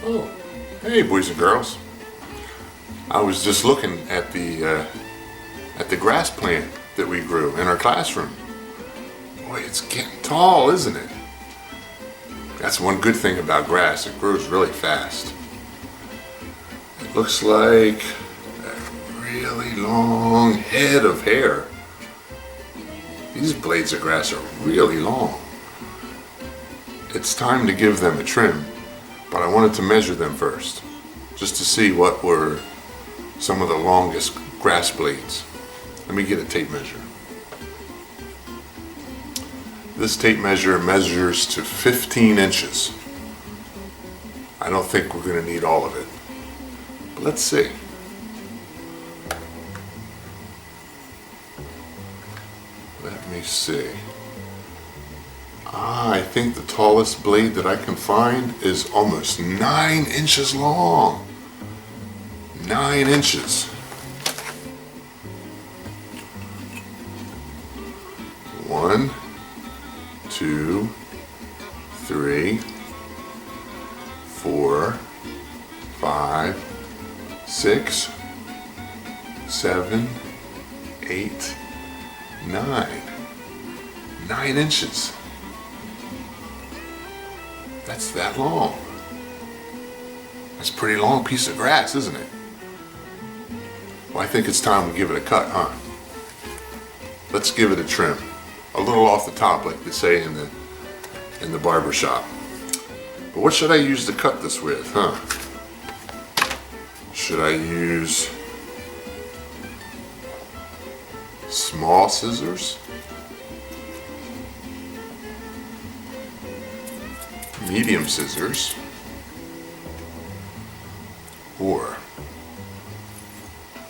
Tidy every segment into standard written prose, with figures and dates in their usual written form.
Oh, hey, boys and girls. I was just looking at the grass plant that we grew in our classroom. Boy, it's getting tall, isn't it? That's one good thing about grass. It grows really fast. It looks like a really long head of hair. These blades of grass are really long. It's time to give them a trim, but I wanted to measure them first, just to see what were some of the longest grass blades. Let me get a tape measure. This tape measure measures to 15 inches. I don't think we're going to need all of it, but let's see. Let me see. I think the tallest blade that I can find is almost 9 inches long. 9 inches. 1, 2, 3, 4, 5, 6, 7, 8, 9. 9 inches. That's that long. That's a pretty long piece of grass, isn't it? Well, I think it's time to give it a cut, huh? Let's give it a trim. A little off the top, like they say in the barber shop. But what should I use to cut this with, huh? Should I use small scissors? Medium scissors? Or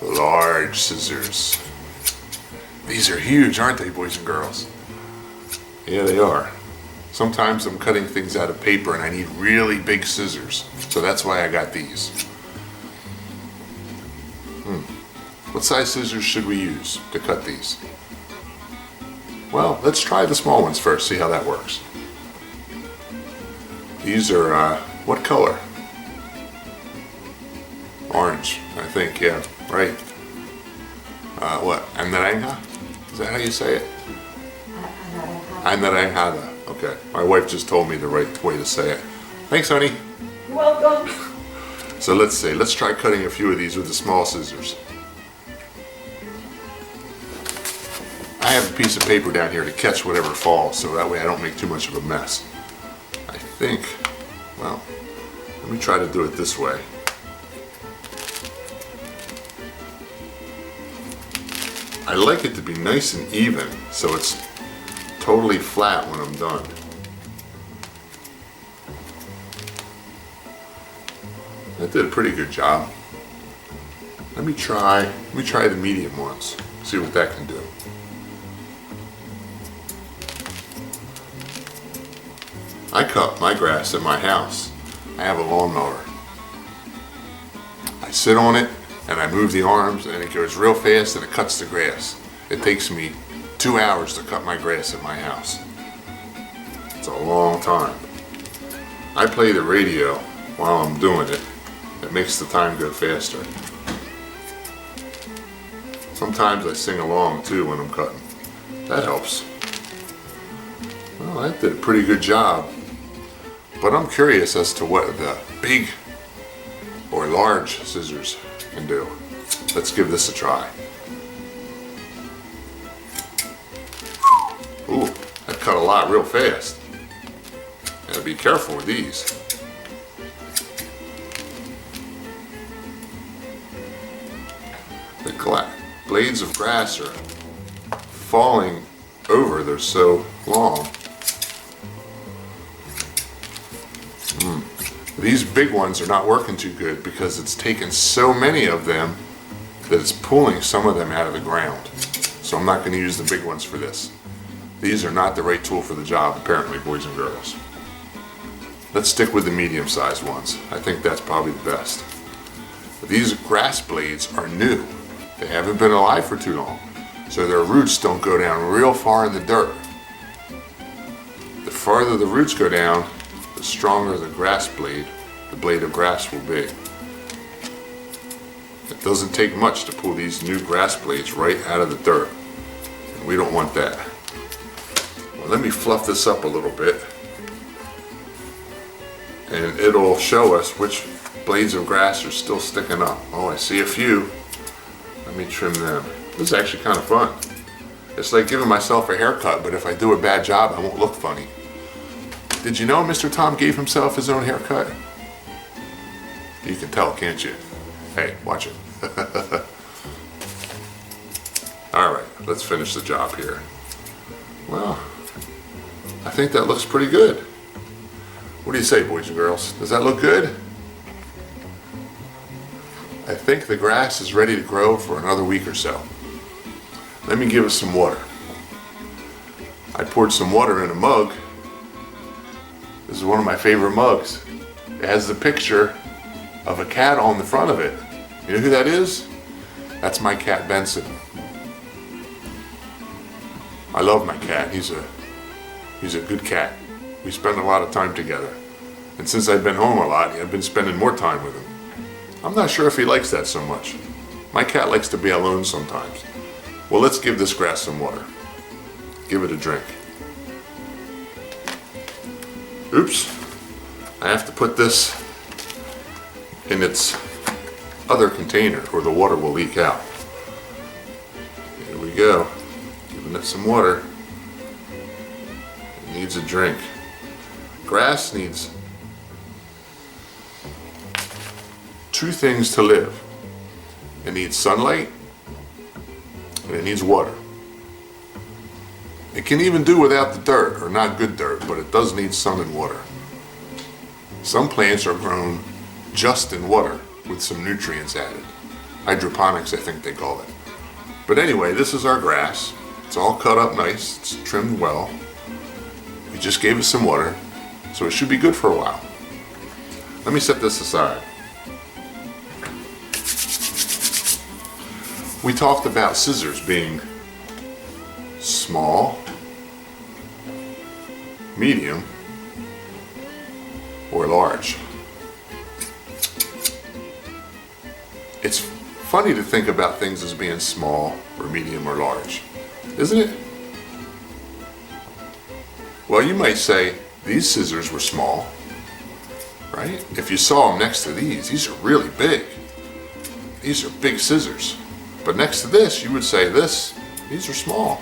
large scissors? These are huge, aren't they, boys and girls? Yeah, they are. Sometimes I'm cutting things out of paper and I need really big scissors. So that's why I got these. What size scissors should we use to cut these? Well, let's try the small ones first, see how that works. These are, what color? Orange, I think, yeah, right. What, Anaranjada? Is that how you say it? Anaranjada. Okay, my wife just told me the right way to say it. Thanks, honey. You're welcome. So let's see, let's try cutting a few of these with the small scissors. I have a piece of paper down here to catch whatever falls, so that way I don't make too much of a mess. I think, well, let me try to do it this way. I like it to be nice and even, so it's totally flat when I'm done. That did a pretty good job. Let me try the medium ones, see what that can do. I cut my grass at my house. I have a lawnmower. I sit on it and I move the arms and it goes real fast and it cuts the grass. It takes me 2 hours to cut my grass at my house. It's a long time. I play the radio while I'm doing it. It makes the time go faster. Sometimes I sing along too when I'm cutting. That helps. Well, that did a pretty good job. But I'm curious as to what the big or large scissors can do. Let's give this a try. Ooh, that cut a lot real fast. Gotta be careful with these. The blades of grass are falling over, they're so long. These big ones are not working too good because it's taken so many of them that it's pulling some of them out of the ground. So I'm not going to use the big ones for this. These are not the right tool for the job, apparently, boys and girls. Let's stick with the medium-sized ones. I think that's probably the best. But these grass blades are new. They haven't been alive for too long, so their roots don't go down real far in the dirt. The farther the roots go down, the stronger the grass blade the blade of grass will be. It doesn't take much to pull these new grass blades right out of the dirt. And we don't want that. Well, let me fluff this up a little bit. And it'll show us which blades of grass are still sticking up. Oh, I see a few. Let me trim them. This is actually kind of fun. It's like giving myself a haircut, but if I do a bad job, I won't look funny. Did you know Mr. Tom gave himself his own haircut? You can tell, can't you? Hey, watch it. Alright, let's finish the job here. Well, I think that looks pretty good. What do you say, boys and girls? Does that look good? I think the grass is ready to grow for another week or so. Let me give it some water. I poured some water in a mug. This is one of my favorite mugs. It has the picture of a cat on the front of it. You know who that is? That's my cat Benson. I love my cat. He's a good cat. We spend a lot of time together. And since I've been home a lot, I've been spending more time with him. I'm not sure if he likes that so much. My cat likes to be alone sometimes. Well, let's give this grass some water. Give it a drink. Oops. I have to put this in its other container or the water will leak out. Here we go. Giving it some water. It needs a drink. Grass needs two things to live. It needs sunlight and it needs water. It can even do without the dirt, or not good dirt, but it does need sun and water. Some plants are grown just in water with some nutrients added. Hydroponics, I think they call it. But anyway, this is our grass. It's all cut up nice, it's trimmed well. We just gave it some water, so it should be good for a while. Let me set this aside. We talked about scissors being small, medium, or large. It's funny to think about things as being small or medium or large, isn't it? Well, you might say these scissors were small, right? If you saw them next to these are really big. These are big scissors. But next to this, you would say these are small.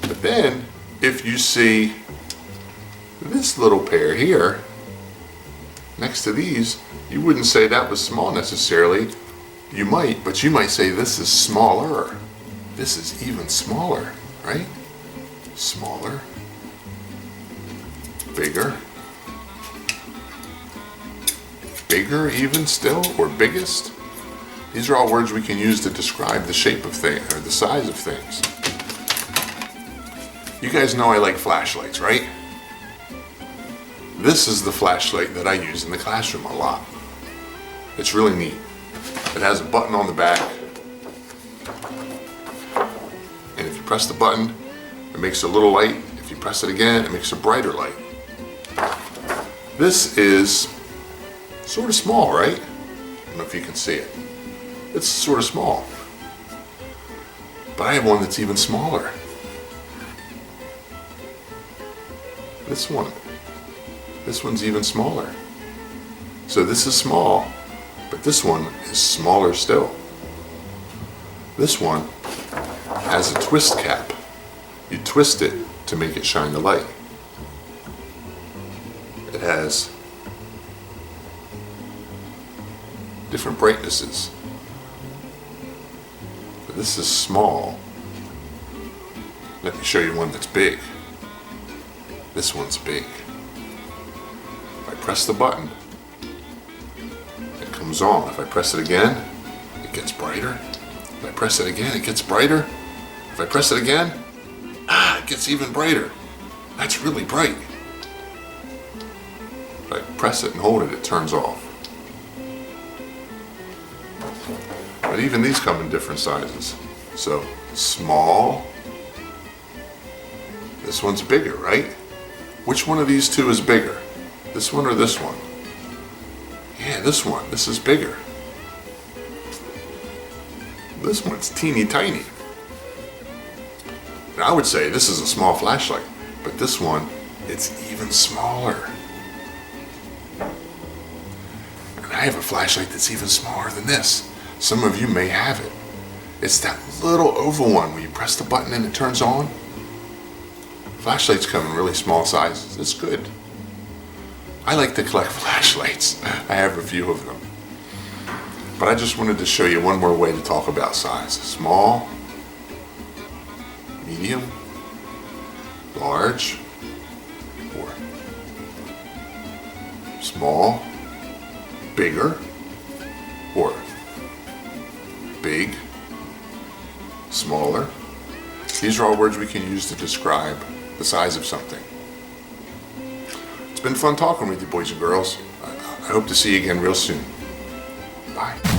But then, if you see this little pair here, next to these, you wouldn't say that was small necessarily. You might, but you might say this is smaller. This is even smaller, right? Smaller. Bigger. Bigger even still, or biggest. These are all words we can use to describe the shape of things, or the size of things. You guys know I like flashlights, right? This is the flashlight that I use in the classroom a lot. It's really neat. It has a button on the back. And if you press the button, it makes a little light. If you press it again, it makes a brighter light. This is sort of small, right? I don't know if you can see it. It's sort of small. But I have one that's even smaller. This one. This one's even smaller. So this is small, but this one is smaller still. This one has a twist cap. You twist it to make it shine the light. It has different brightnesses. But this is small. Let me show you one that's big. This one's big. If I press the button, it comes on. If I press it again, it gets brighter. If I press it again, it gets brighter. If I press it again, it gets even brighter. That's really bright. If I press it and hold it, it turns off. But even these come in different sizes. So small. This one's bigger, right? Which one of these two is bigger? This one or this one? Yeah, this is bigger. This one's teeny tiny. Now, I would say this is a small flashlight, but this one, it's even smaller. And I have a flashlight that's even smaller than this. Some of you may have it. It's that little oval one where you press the button and it turns on. Flashlights come in really small sizes. It's good. I like to collect flashlights. I have a few of them. But I just wanted to show you one more way to talk about size. Small, medium, large, or small, bigger, or big, smaller. These are all words we can use to describe the size of something. It's been fun talking with you, boys and girls. I hope to see you again real soon. Bye.